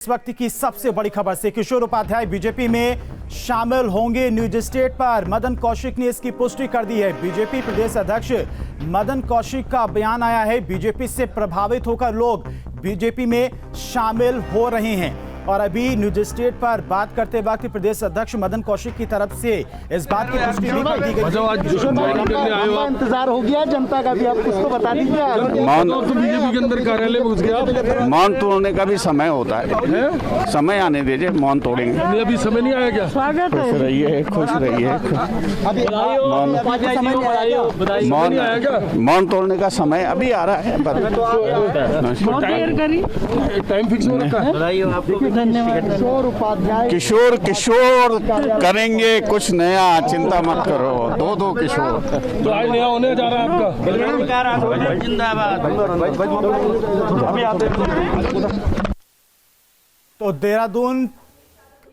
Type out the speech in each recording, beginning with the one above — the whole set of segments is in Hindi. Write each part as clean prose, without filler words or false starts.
इस वक्त की सबसे बड़ी खबर से किशोर उपाध्याय बीजेपी में शामिल होंगे। न्यूज स्टेट पर मदन कौशिक ने इसकी पुष्टि कर दी है। बीजेपी प्रदेश अध्यक्ष मदन कौशिक का बयान आया है। बीजेपी से प्रभावित होकर लोग बीजेपी में शामिल हो रहे हैं और अभी न्यूज स्टेट पर बात करते वक्त प्रदेश अध्यक्ष मदन कौशिक की तरफ से इस बात की पुष्टि भी कर दी गई। इंतजार हो गया जनता का भी, आप कुछ तो बता दीजिए। बीजेपी के अंदर कार्यालय में घुस गया। मौन तोड़ने का भी समय होता है, समय आने दीजिए, मौन तोड़ेंगे। अभी समय नहीं आया क्या? स्वागत है। खुश रहिए, खुश रहिए। मौन तोड़ने का समय अभी आ रहा है। टाइम फिक्स हो रखा है। किशोर उपाध्याय किशोर किशोर करेंगे कुछ नया, चिंता मत करो। दो किशोर तो आज नया होने जा रहा है आपका। तो देहरादून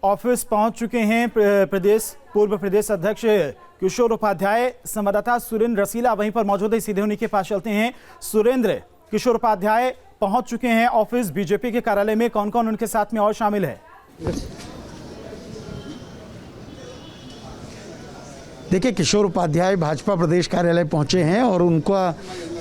ऑफिस पहुंच चुके हैं पूर्व प्रदेश अध्यक्ष किशोर उपाध्याय। संवाददाता सुरेंद्र रसीला वहीं पर मौजूद है, सीधे उन्हीं के पास चलते हैं। सुरेंद्र, किशोर उपाध्याय पहुंच चुके हैं ऑफिस बीजेपी के कार्यालय में, कौन कौन उनके साथ में और शामिल है? देखिए, किशोर उपाध्याय भाजपा प्रदेश कार्यालय पहुंचे हैं और उनका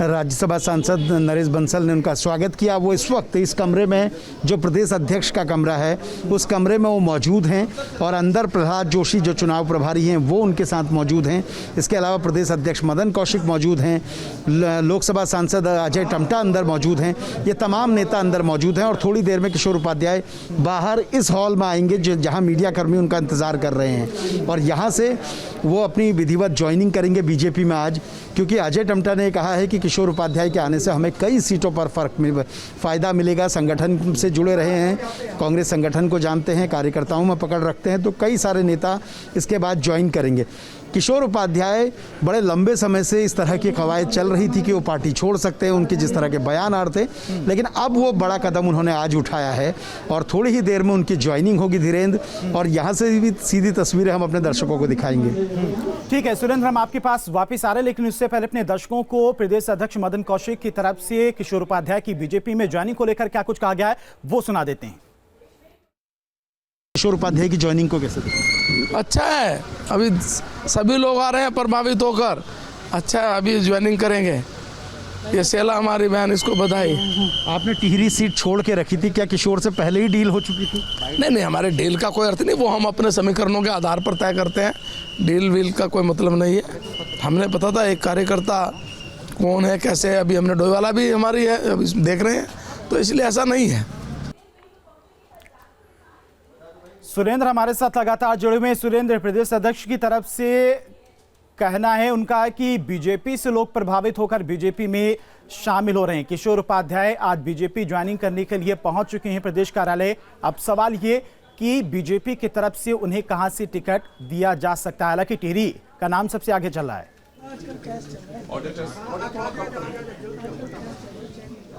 राज्यसभा सांसद नरेश बंसल ने उनका स्वागत किया। वो इस वक्त इस कमरे में, जो प्रदेश अध्यक्ष का कमरा है, उस कमरे में वो मौजूद हैं और अंदर प्रहलाद जोशी जो चुनाव प्रभारी हैं वो उनके साथ मौजूद हैं। इसके अलावा प्रदेश अध्यक्ष मदन कौशिक मौजूद हैं, लोकसभा सांसद अजय टमटा अंदर मौजूद हैं। ये तमाम नेता अंदर मौजूद हैं और थोड़ी देर में किशोर उपाध्याय बाहर इस हॉल में आएंगे जहाँ मीडियाकर्मी उनका इंतज़ार कर रहे हैं और यहाँ से वो अपनी विधिवत ज्वाइनिंग करेंगे बीजेपी में आज, क्योंकि अजय टमटा ने कहा है कि किशोर उपाध्याय के आने से हमें कई सीटों पर फ़ायदा मिलेगा। संगठन से जुड़े रहे हैं, कांग्रेस संगठन को जानते हैं, कार्यकर्ताओं में पकड़ रखते हैं, तो कई सारे नेता इसके बाद ज्वाइन करेंगे। किशोर उपाध्याय बड़े लंबे समय से इस तरह की कवायद चल रही थी कि वो पार्टी छोड़ सकते हैं, उनके जिस तरह के बयान आ रहे थे, लेकिन अब वो बड़ा कदम उन्होंने आज उठाया है और थोड़ी ही देर में उनकी ज्वाइनिंग होगी धीरेन्द्र, और यहाँ से भी सीधी तस्वीरें हम अपने दर्शकों को दिखाएंगे। ठीक है सुरेंद्र, हम आपके पास वापिस आ रहे हैं, लेकिन उससे पहले अपने दर्शकों को प्रदेश अध्यक्ष मदन कौशिक की तरफ से किशोर उपाध्याय की बीजेपी में ज्वाइनिंग को लेकर क्या कुछ कहा गया है वो सुना देते हैं। किशोर उपाध्याय की ज्वाइनिंग को कैसे देखते? अच्छा है, अभी सभी लोग आ रहे हैं प्रभावित होकर। अच्छा है, अभी ज्वाइनिंग करेंगे। ये सेला हमारी बहन, इसको बधाई। आपने टिहरी सीट छोड़ के रखी थी, क्या किशोर से पहले ही डील हो चुकी थी? नहीं, हमारे डील का कोई अर्थ नहीं, वो हम अपने समीकरणों के आधार पर तय करते हैं। डील वील का कोई मतलब नहीं है। हमने पता था एक कार्यकर्ता कौन है, कैसे है, अभी हमने डोईवाला भी हमारी है, अभी देख रहे हैं, तो इसलिए ऐसा नहीं है। सुरेंद्र हमारे साथ लगातार जुड़े हुए हैं। सुरेंद्र, प्रदेश अध्यक्ष की तरफ से कहना है उनका कि बीजेपी से लोग प्रभावित होकर बीजेपी में शामिल हो रहे हैं। किशोर उपाध्याय आज बीजेपी ज्वाइनिंग करने के लिए पहुंच चुके हैं प्रदेश कार्यालय। अब सवाल ये कि बीजेपी की तरफ से उन्हें कहां से टिकट दिया जा सकता है। हालांकि टिहरी का नाम सबसे आगे चल रहा है।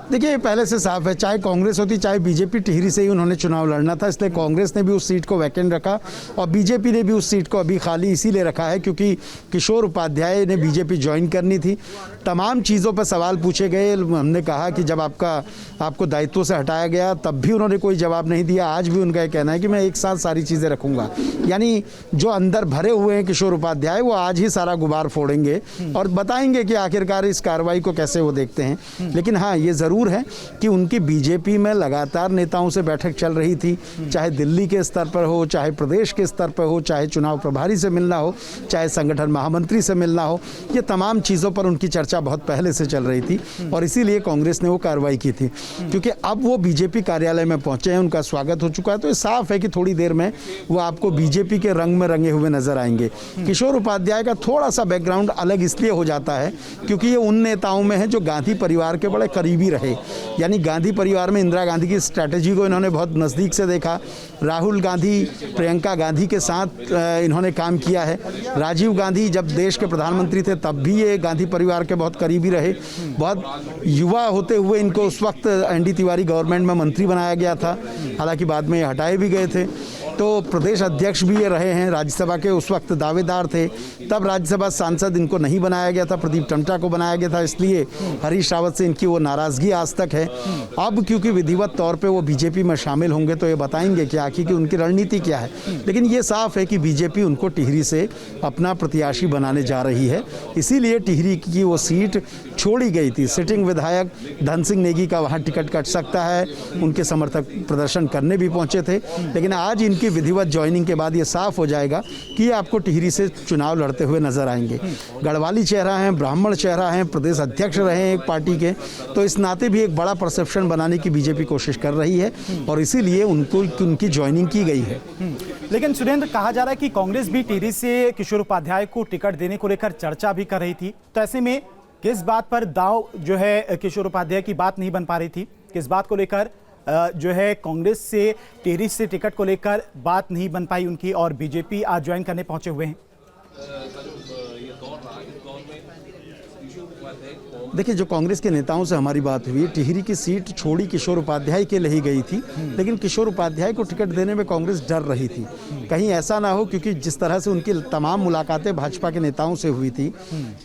देखिए, पहले से साफ है, चाहे कांग्रेस होती चाहे बीजेपी, टिहरी से ही उन्होंने चुनाव लड़ना था, इसलिए कांग्रेस ने भी उस सीट को वैकेंट रखा और बीजेपी ने भी उस सीट को अभी खाली इसीलिए रखा है क्योंकि किशोर उपाध्याय ने बीजेपी ज्वाइन करनी थी। तमाम चीज़ों पर सवाल पूछे गए। हमने कहा कि जब आपको दायित्व से हटाया गया तब भी उन्होंने कोई जवाब नहीं दिया। आज भी उनका ये कहना है कि मैं एक साथ सारी चीज़ें रखूँगा, यानी जो अंदर भरे हुए हैं किशोर उपाध्याय वो आज ही सारा गुबार फोड़ेंगे और बताएंगे कि आखिरकार इस कार्रवाई को कैसे वो देखते हैं। लेकिन हाँ, ये ज़रूर है कि उनकी बीजेपी में लगातार नेताओं से बैठक चल रही थी, चाहे दिल्ली के स्तर पर हो, चाहे प्रदेश के स्तर पर हो, चाहे चुनाव प्रभारी से मिलना हो, चाहे संगठन महामंत्री से मिलना हो, ये तमाम चीज़ों पर उनकी चर्चा बहुत पहले से चल रही थी और इसीलिए कांग्रेस ने वो कार्रवाई की थी। क्योंकि अब वो बीजेपी कार्यालय में पहुंचे हैं, उनका स्वागत हो चुका है, तो ये साफ है कि थोड़ी देर में वो आपको बीजेपी के रंग में रंगे हुए नजर आएंगे। किशोर उपाध्याय का थोड़ा सा बैकग्राउंड अलग इसलिए हो जाता है क्योंकि ये उन नेताओं में है जो गांधी परिवार के बड़े करीबी रहे, यानी गांधी परिवार में इंदिरा गांधी की स्ट्रैटेजी को इन्होंने बहुत नज़दीक से देखा। राहुल गांधी, प्रियंका गांधी के साथ इन्होंने काम किया है। राजीव गांधी जब देश के प्रधानमंत्री थे तब भी ये गांधी परिवार के बहुत करीबी रहे। बहुत युवा होते हुए इनको उस वक्त एनडी तिवारी गवर्नमेंट में मंत्री बनाया गया था, हालांकि बाद में ये हटाए भी गए थे। तो प्रदेश अध्यक्ष भी ये रहे हैं, राज्यसभा के उस वक्त दावेदार थे, तब राज्यसभा सांसद इनको नहीं बनाया गया था, प्रदीप टमटा को बनाया गया था, इसलिए हरीश रावत से इनकी वो नाराज़गी आज तक है। अब क्योंकि विधिवत तौर पे वो बीजेपी में शामिल होंगे तो ये बताएंगे कि आखिर की उनकी रणनीति क्या है, लेकिन ये साफ है कि बीजेपी उनको टिहरी से अपना प्रत्याशी बनाने जा रही है, इसीलिए टिहरी की वो सीट छोड़ी गई थी। सिटिंग विधायक धन सिंह नेगी का वहाँ टिकट कट सकता है, उनके समर्थक प्रदर्शन करने भी पहुंचे थे, लेकिन आज इनकी विधिवत ज्वाइनिंग के बाद ये साफ हो जाएगा कि ये आपको टिहरी से चुनाव लड़ते हुए नजर आएंगे। गढ़वाली चेहरा है, ब्राह्मण चेहरा है, प्रदेश अध्यक्ष रहे हैं एक पार्टी के, तो इस नाते भी एक बड़ा परसेप्शन बनाने की बीजेपी कोशिश कर रही है और इसीलिए उनकी ज्वाइनिंग की गई है। लेकिन सुरेंद्र, कहा जा रहा है कि कांग्रेस भी टिहरी से किशोर उपाध्याय को टिकट देने को लेकर चर्चा भी कर रही थी, तो ऐसे में किस बात पर दांव जो है किशोर उपाध्याय की बात नहीं बन पा रही थी, किस बात को लेकर जो है कांग्रेस से टिहरी से टिकट को लेकर बात नहीं बन पाई उनकी और बीजेपी आज ज्वाइन करने पहुंचे हुए हैं? देखिए, जो कांग्रेस के नेताओं से हमारी बात हुई, टिहरी की सीट छोड़ी किशोर उपाध्याय के लिए ही गई थी, लेकिन किशोर उपाध्याय को टिकट देने में कांग्रेस डर रही थी कहीं ऐसा ना हो, क्योंकि जिस तरह से उनकी तमाम मुलाकातें भाजपा के नेताओं से हुई थी,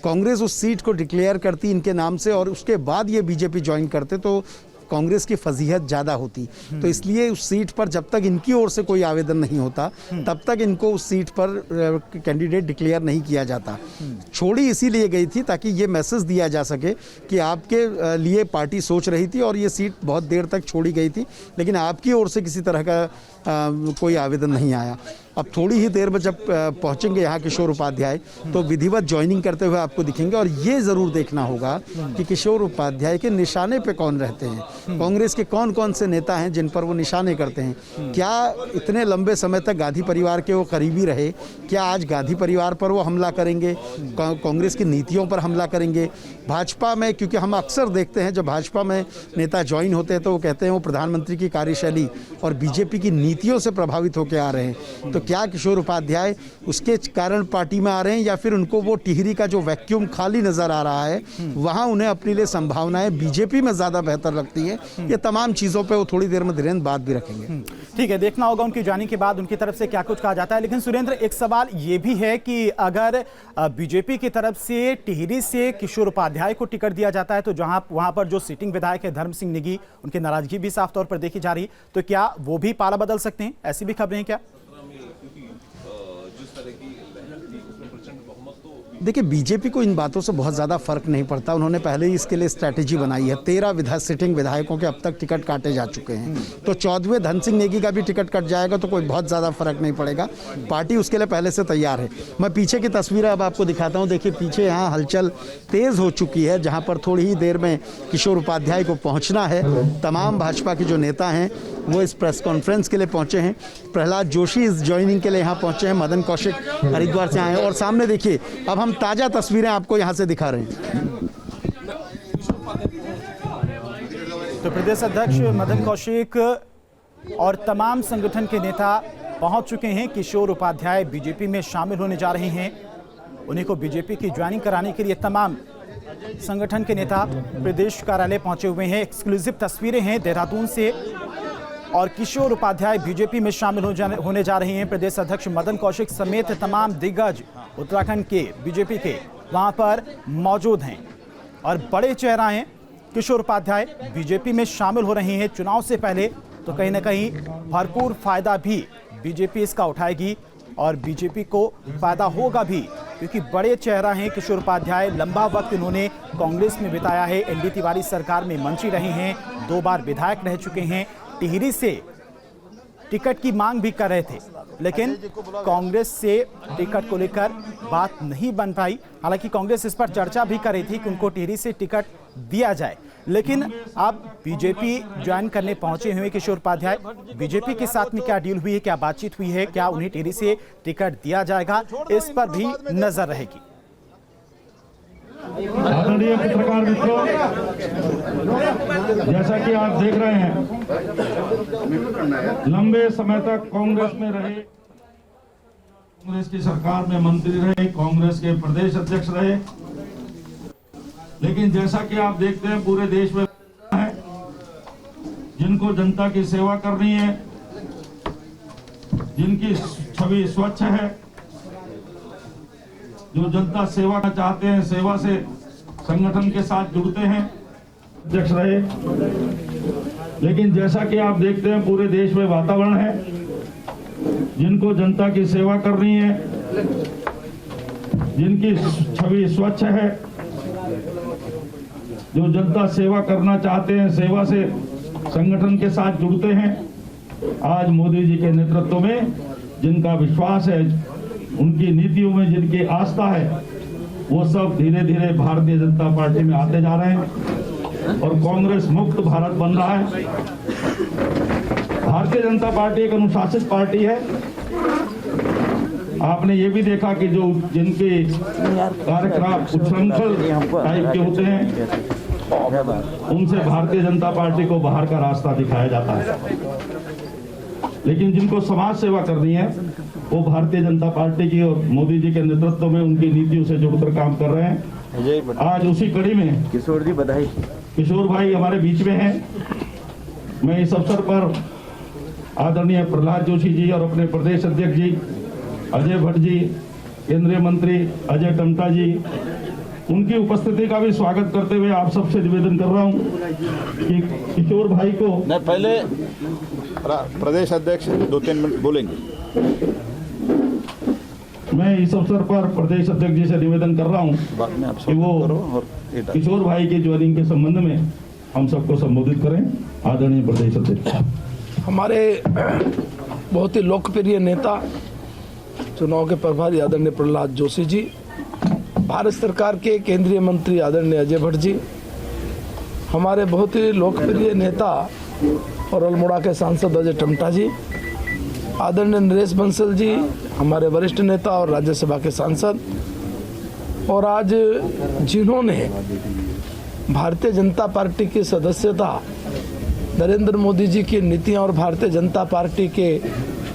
कांग्रेस उस सीट को डिक्लेयर करती इनके नाम से और उसके बाद ये बीजेपी ज्वाइन करते तो कांग्रेस की फजीहत ज़्यादा होती। तो इसलिए उस सीट पर जब तक इनकी ओर से कोई आवेदन नहीं होता तब तक इनको उस सीट पर कैंडिडेट डिक्लेयर नहीं किया जाता। छोड़ी इसीलिए गई थी ताकि ये मैसेज दिया जा सके कि आपके लिए पार्टी सोच रही थी और ये सीट बहुत देर तक छोड़ी गई थी, लेकिन आपकी ओर से किसी तरह का कोई आवेदन नहीं आया। अब थोड़ी ही देर में जब पहुंचेंगे यहाँ किशोर उपाध्याय तो विधिवत ज्वाइनिंग करते हुए आपको दिखेंगे और ये ज़रूर देखना होगा कि किशोर उपाध्याय के निशाने पे कौन रहते हैं, कांग्रेस के कौन कौन से नेता हैं जिन पर वो निशाने करते हैं। क्या इतने लंबे समय तक गांधी परिवार के वो करीबी रहे, क्या आज गांधी परिवार पर वो हमला करेंगे, कांग्रेस की नीतियों पर हमला करेंगे? भाजपा में, क्योंकि हम अक्सर देखते हैं जब भाजपा में नेता ज्वाइन होते हैं तो वो कहते हैं वो प्रधानमंत्री की कार्यशैली और बीजेपी की नीतियों से प्रभावित होकर आ रहे हैं, तो क्या किशोर उपाध्याय उसके कारण पार्टी में आ रहे हैं या फिर उनको वो टिहरी का जो वैक्यूम खाली नजर आ रहा है वहां उन्हें अपने लिए संभावनाएं बीजेपी में ज्यादा बेहतर लगती है? ये तमाम चीजों पे वो थोड़ी देर में धीरेन्द्र बात भी रखेंगे। ठीक है, देखना होगा उनकी ज्वाइनिंग के बाद उनकी तरफ से क्या कुछ कहा जाता है। लेकिन सुरेंद्र, एक सवाल ये भी है कि अगर बीजेपी की तरफ से टिहरी से किशोर उपाध्याय को टिकट दिया जाता है तो वहां पर जो सिटिंग विधायक है धर्म सिंह नेगी, उनकी नाराजगी भी साफ तौर पर देखी जा रही, तो क्या वो भी पाला बदल सकते हैं? ऐसी भी खबरें हैं क्या? देखिए, बीजेपी को इन बातों से बहुत ज़्यादा फर्क नहीं पड़ता, उन्होंने पहले ही इसके लिए स्ट्रैटेजी बनाई है। 13 सिटिंग विधायकों के अब तक टिकट काटे जा चुके हैं, तो 14वें धन सिंह नेगी का भी टिकट कट जाएगा तो कोई बहुत ज़्यादा फर्क नहीं पड़ेगा, पार्टी उसके लिए पहले से तैयार है। मैं पीछे की तस्वीरें अब आपको दिखाता हूँ। देखिए, पीछे यहाँ हलचल तेज़ हो चुकी है, जहाँ पर थोड़ी ही देर में किशोर उपाध्याय को पहुँचना है। तमाम भाजपा के जो नेता हैं वो इस प्रेस कॉन्फ्रेंस के लिए पहुंचे हैं। प्रहलाद जोशी इस ज्वाइनिंग के लिए यहाँ पहुंचे हैं, मदन कौशिक हरिद्वार से आए हैं और सामने देखिए अब हम ताज़ा तस्वीरें आपको यहाँ से दिखा रहे हैं। तो प्रदेश अध्यक्ष मदन कौशिक और तमाम संगठन के नेता पहुंच चुके हैं। किशोर उपाध्याय बीजेपी में शामिल होने जा रहे हैं, उन्हीं को बीजेपी की ज्वाइनिंग कराने के लिए तमाम संगठन के नेता प्रदेश कार्यालय पहुंचे हुए हैं। एक्सक्लूसिव तस्वीरें हैं देहरादून से और किशोर उपाध्याय बीजेपी में शामिल होने जा रहे हैं। प्रदेश अध्यक्ष मदन कौशिक समेत तमाम दिग्गज उत्तराखंड के बीजेपी के वहां पर मौजूद हैं और बड़े चेहरा हैं। किशोर उपाध्याय बीजेपी में शामिल हो रहे हैं चुनाव से पहले, तो कहीं ना कहीं भरपूर फायदा भी बीजेपी इसका उठाएगी और बीजेपी को फायदा होगा भी, क्योंकि बड़े चेहरा हैं किशोर उपाध्याय। लंबा वक्त इन्होंने कांग्रेस में बिताया है, एनडी तिवारी सरकार में मंत्री रहे हैं, 2 बार विधायक रह चुके हैं। टिहरी से टिकट की मांग भी कर रहे थे, लेकिन कांग्रेस से टिकट को लेकर बात नहीं बन पाई। हालांकि कांग्रेस इस पर चर्चा भी कर रही थी कि उनको टिहरी से टिकट दिया जाए, लेकिन अब बीजेपी ज्वाइन करने पहुंचे हुए किशोर उपाध्याय। बीजेपी के साथ में क्या डील हुई है, क्या बातचीत हुई है, क्या उन्हें टिहरी से टिकट दिया जाएगा, इस पर भी नजर रहेगी। आदरणीय पत्रकार मित्रों, जैसा कि आप देख रहे हैं, लंबे समय तक कांग्रेस में रहे, कांग्रेस की सरकार में मंत्री रहे, कांग्रेस के प्रदेश अध्यक्ष रहे, लेकिन जैसा कि आप देखते हैं पूरे देश में है जिनको जनता की सेवा करनी है, जिनकी छवि स्वच्छ है, जो जनता सेवा करना चाहते हैं, सेवा से संगठन के साथ जुड़ते हैं, अध्यक्ष रहे। लेकिन जैसा कि आप देखते हैं पूरे देश में वातावरण है, जिनको जनता की सेवा करनी है, जिनकी छवि स्वच्छ है, जो जनता सेवा करना चाहते हैं, सेवा से संगठन के साथ जुड़ते हैं, आज मोदी जी के नेतृत्व में जिनका विश्वास है, उनकी नीतियों में जिनकी आस्था है, वो सब धीरे धीरे भारतीय जनता पार्टी में आते जा रहे हैं और कांग्रेस मुक्त भारत बन रहा है। भारतीय जनता पार्टी एक अनुशासित पार्टी है। आपने ये भी देखा कि जो जिनके कार्यक्रम उच्छृंखल टाइप के होते हैं, उनसे भारतीय जनता पार्टी को बाहर का रास्ता दिखाया जाता है। लेकिन जिनको समाज सेवा करनी है, वो भारतीय जनता पार्टी की और मोदी जी के नेतृत्व में उनकी नीतियों से जुड़कर काम कर रहे हैं। आज उसी कड़ी में किशोर जी बधाई। किशोर भाई हमारे बीच में हैं। मैं इस अवसर पर आदरणीय प्रहलाद जोशी जी और अपने प्रदेश अध्यक्ष जी अजय भट्ट जी, केंद्रीय मंत्री अजय टमटा जी, उनकी उपस्थिति का भी स्वागत करते हुए आप सबसे निवेदन कर रहा हूं कि किशोर भाई को नहीं, पहले प्रदेश अध्यक्ष 2-3 मिनट बोलेंगे। मैं इस अवसर पर प्रदेश अध्यक्ष जी से निवेदन कर रहा हूं कि वो किशोर भाई की ज्वाइनिंग के संबंध में हम सबको संबोधित करें। आदरणीय प्रदेश अध्यक्ष। हमारे बहुत ही लोकप्रिय नेता, चुनाव के प्रभारी आदरणीय प्रहलाद जोशी जी, भारत सरकार के केंद्रीय मंत्री आदरणीय अजय भट्ट जी, हमारे बहुत ही लोकप्रिय नेता और अल्मोड़ा के सांसद अजय टमटा जी, आदरणीय नरेश बंसल जी, हमारे वरिष्ठ नेता और राज्यसभा के सांसद, और आज जिन्होंने भारतीय जनता पार्टी की सदस्यता, नरेंद्र मोदी जी की नीतियां और भारतीय जनता पार्टी के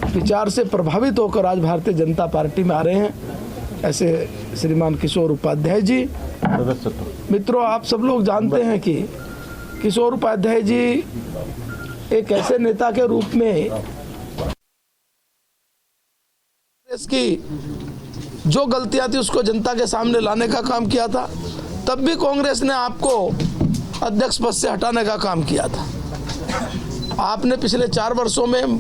विचार से प्रभावित होकर आज भारतीय जनता पार्टी में आ रहे हैं, ऐसे श्रीमान किशोर उपाध्याय जी। मित्रों, आप सब लोग जानते हैं कि किशोर उपाध्याय जी एक ऐसे नेता के रूप में इसकी जो गलतियां थी उसको जनता के सामने लाने का काम किया था। तब भी कांग्रेस ने आपको अध्यक्ष पद से हटाने का काम किया था। आपने पिछले 4 वर्षों में,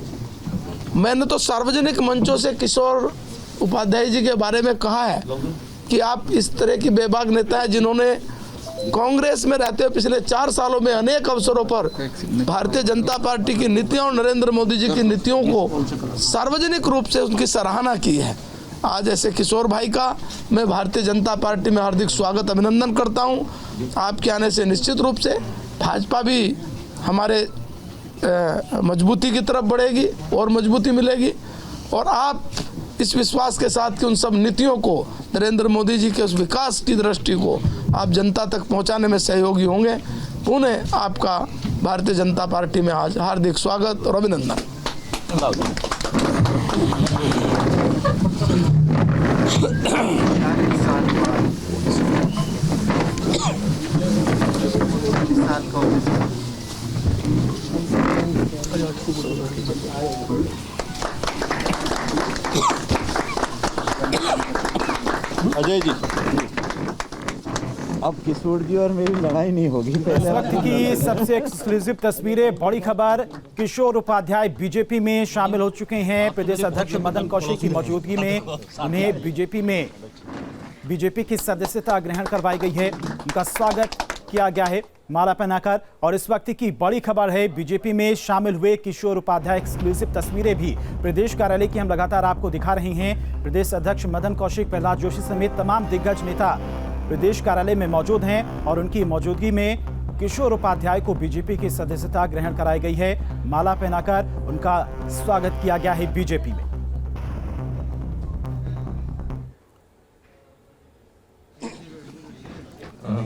मैंने तो सार्वजनिक मंचों से किशोर उपाध्याय जी के बारे में कहा है कि आप इस तरह की बेबाक नेता हैं जिन्होंने कांग्रेस में रहते हुए पिछले 4 सालों में अनेक अवसरों पर भारतीय जनता पार्टी की नीतियों और नरेंद्र मोदी जी की नीतियों को सार्वजनिक रूप से उनकी सराहना की है। आज ऐसे किशोर भाई का मैं भारतीय जनता पार्टी में हार्दिक स्वागत, अभिनंदन करता हूं। आपके आने से निश्चित रूप से भाजपा भी हमारे मजबूती की तरफ बढ़ेगी और मजबूती मिलेगी, और आप इस विश्वास के साथ कि उन सब नीतियों को, नरेंद्र मोदी जी के उस विकास की दृष्टि को आप जनता तक पहुंचाने में सहयोगी होंगे। पुनः आपका भारतीय जनता पार्टी में आज हार्दिक स्वागत और अभिनंदन। अजय जी, अब किशोर जी और मेरी लड़ाई नहीं होगी। इस वक्त की सबसे एक्सक्लूसिव तस्वीरें, बड़ी खबर, किशोर उपाध्याय बीजेपी में शामिल हो चुके हैं। प्रदेश अध्यक्ष मदन कौशिक की मौजूदगी में उन्हें बीजेपी की सदस्यता ग्रहण करवाई गई है। उनका स्वागत किया गया है माला पहनाकर। और इस वक्त की बड़ी खबर है, बीजेपी में शामिल हुए किशोर उपाध्याय। एक्सक्लूसिव तस्वीरें भी प्रदेश कार्यालय की हम लगातार आपको दिखा रहे हैं। प्रदेश अध्यक्ष मदन कौशिक, प्रहलाद जोशी समेत तमाम दिग्गज नेता प्रदेश कार्यालय में मौजूद हैं और उनकी मौजूदगी में किशोर उपाध्याय को बीजेपी की सदस्यता ग्रहण कराई गई है। माला पहनाकर उनका स्वागत किया गया है बीजेपी में।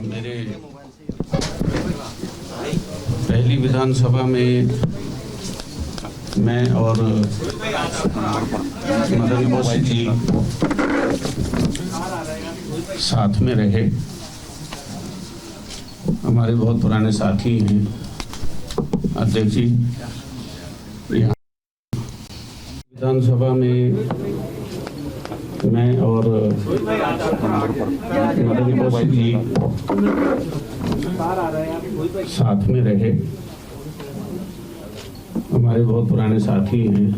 मेरे पहली विधानसभा में मैं और मदन कौशिक जी साथ में रहे। हमारे बहुत पुराने साथी हैं अध्यक्ष जी। यहाँ विधानसभा में मैं और मदन कौशिक जी साथ में रहे। हमारे बहुत पुराने साथी हैं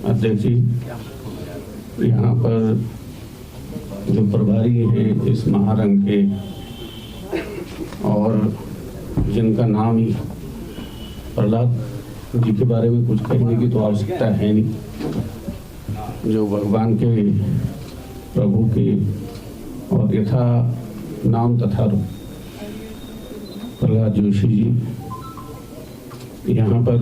अध्यक्ष जी। यहाँ पर जो प्रभारी हैं इस महारंग के और जिनका नाम ही प्रहलाद जी के बारे में कुछ कहने की तो आवश्यकता है नहीं, जो भगवान के प्रभु के और यथा नाम तथा रूप प्रहलाद जोशी जी यहाँ पर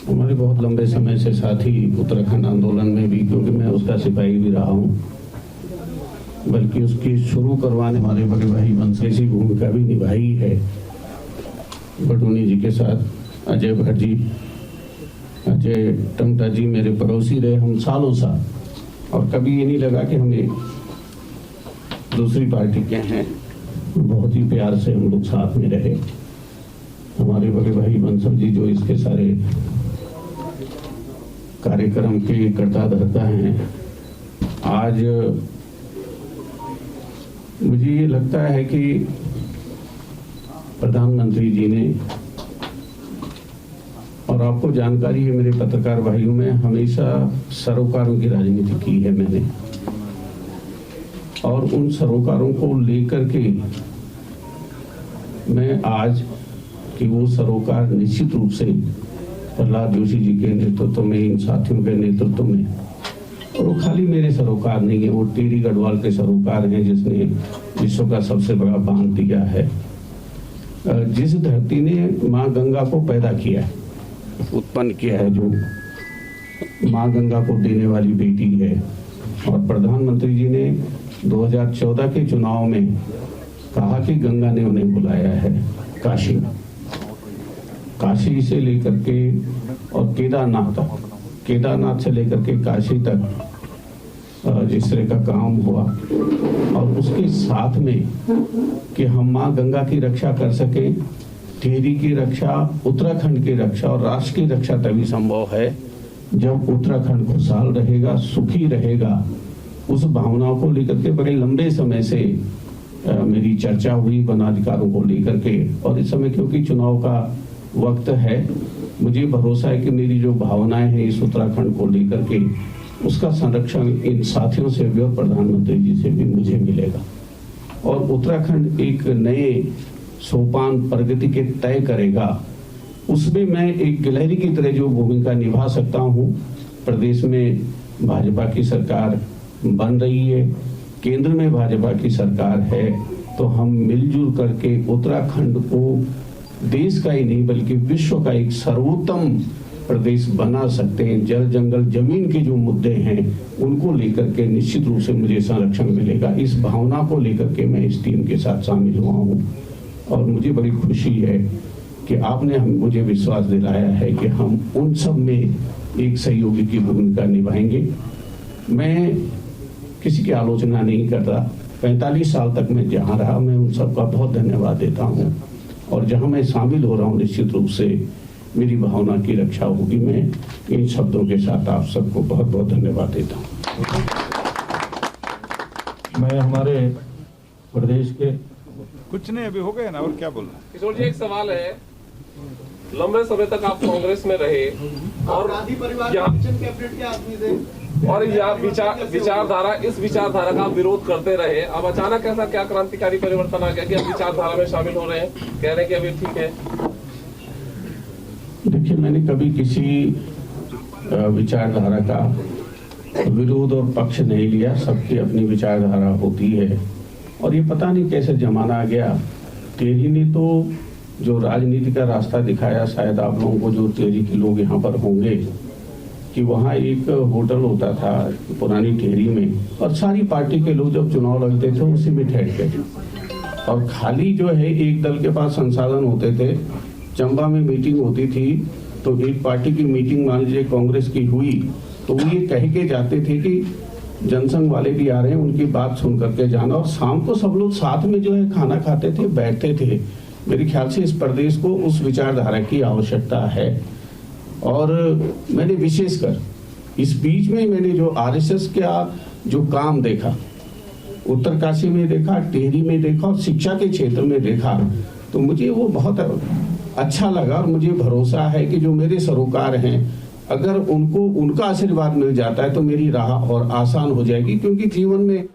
हमारे बहुत लंबे समय से साथी उत्तराखंड आंदोलन में भी, क्योंकि मैं उसका सिपाही भी रहा हूँ, बल्कि उसकी शुरू करवाने हमारे बड़े भाई बंस ऐसी भूमिका भी निभाई है बटूनी जी के साथ। अजय भट्ट जी, अजय टमटा जी मेरे पड़ोसी रहे हम सालों साल, और कभी ये नहीं लगा कि हमें दूसरी पार्टी के हैं। बहुत ही प्यार से हम लोग साथ में रहे। हमारे बड़े भाई बंसल जी जो इसके सारे कार्यक्रम के कर्ता धर्ता हैं, आज मुझे ये लगता है कि प्रधानमंत्री जी ने, और आपको जानकारी है मेरे पत्रकार भाइयों में, हमेशा सरोकारों की राजनीति की है मैंने, और उन सरोकारों को लेकर के मैं आज कि वो सरोकार निश्चित रूप से प्रहलाद जोशी जी के नेतृत्व में, इन साथियों के नेतृत्व में, और वो खाली मेरे सरोकार नहीं है, वो टेरी गढ़वाल के सरोकार हैं जिसने विश्व का सबसे बड़ा बांध दिया है, जिस धरती ने माँ गंगा को पैदा किया है, उत्पन्न किया है, जो माँ गंगा को देने वाली बेटी है। और प्रधानमंत्री जी ने 2014 के चुनाव में कहा कि गंगा ने उन्हें बुलाया है काशी में। काशी से लेकर के और केदारनाथ तक, केदारनाथ से लेकर के काशी तक जिस तरह का काम हुआ, और उसके साथ में कि हम माँ गंगा की रक्षा कर सके, टिहरी की रक्षा, उत्तराखंड की रक्षा और राष्ट्र की रक्षा तभी संभव है जब उत्तराखंड खुशहाल रहेगा, सुखी रहेगा। उस भावनाओं को लेकर के बड़े लंबे समय से मेरी चर्चा हुई वनाधिकारों को लेकर के, और इस समय क्योंकि चुनाव का वक्त है, मुझे भरोसा है कि मेरी जो भावनाएं हैं इस उत्तराखंड को लेकर के, उसका संरक्षण इन साथियों से भी और प्रधानमंत्री जी से भी मुझे मिलेगा, और उत्तराखंड एक नए सोपान प्रगति के तय करेगा। उसमें मैं एक गिलहरी की तरह जो भूमिका निभा सकता हूँ। प्रदेश में भाजपा की सरकार बन रही है, केंद्र में भाजपा की सरकार है, तो हम मिलजुल करके उत्तराखंड को देश का ही नहीं बल्कि विश्व का एक सर्वोत्तम प्रदेश बना सकते हैं। जल जंगल जमीन के जो मुद्दे हैं उनको लेकर के निश्चित रूप से मुझे संरक्षण मिलेगा। इस भावना को लेकर के मैं इस टीम के साथ शामिल हुआ हूँ, और मुझे बड़ी खुशी है कि आपने मुझे विश्वास दिलाया है कि हम उन सब में एक सहयोगी की भूमिका निभाएंगे। मैं किसी की आलोचना नहीं कर रहा। 45 साल तक मैं जहाँ रहा, मैं उन सबका बहुत धन्यवाद देता हूँ, और जहाँ मैं शामिल हो रहा हूँ निश्चित रूप से मेरी भावना की रक्षा होगी। मैं इन शब्दों के साथ आप सबको बहुत बहुत धन्यवाद देता हूँ। मैं हमारे प्रदेश के कुछ नहीं, अभी हो गए ना, और क्या बोलना। किशोर जी, एक सवाल है, लंबे समय तक आप कांग्रेस में रहे और और विचारधारा, इस विचारधारा का विरोध करते रहे। अब अचानक ऐसा क्या क्रांतिकारी परिवर्तन आ गया कि अब विचारधारा में शामिल हो रहे हैं, कह रहे हैं कि अभी ठीक है? देखिए, मैंने कभी किसी विचारधारा का विरोध और पक्ष नहीं लिया। सबकी अपनी विचारधारा होती है, और ये पता नहीं कैसे जमाना आ गया। टेहरी ने तो जो राजनीति का रास्ता दिखाया, शायद आप लोगों को जो टेहरी के लोग यहाँ पर होंगे, कि वहाँ एक होटल होता था पुरानी टेहरी में, और सारी पार्टी के लोग जब चुनाव लड़ते थे उसी में ठहरते थे, और खाली जो है एक दल के पास संसाधन होते थे। चंबा में मीटिंग होती थी तो एक पार्टी की मीटिंग मान लीजिए कांग्रेस की हुई तो ये कह के जाते थे कि जनसंघ वाले भी आ रहे हैं, उनकी बात सुन करके जाना, और शाम को सब लोग साथ में जो है खाना खाते थे, बैठते थे। मेरे ख्याल से इस प्रदेश को उस विचारधारा की आवश्यकता है, और मैंने विशेषकर इस बीच में मैंने जो आरएसएस का जो काम देखा, उत्तरकाशी में देखा, टिहरी में देखा और शिक्षा के क्षेत्र में देखा, तो मुझे वो बहुत अच्छा लगा। और मुझे भरोसा है कि जो मेरे सरोकार हैं, अगर उनको उनका आशीर्वाद मिल जाता है तो मेरी राह और आसान हो जाएगी, क्योंकि जीवन में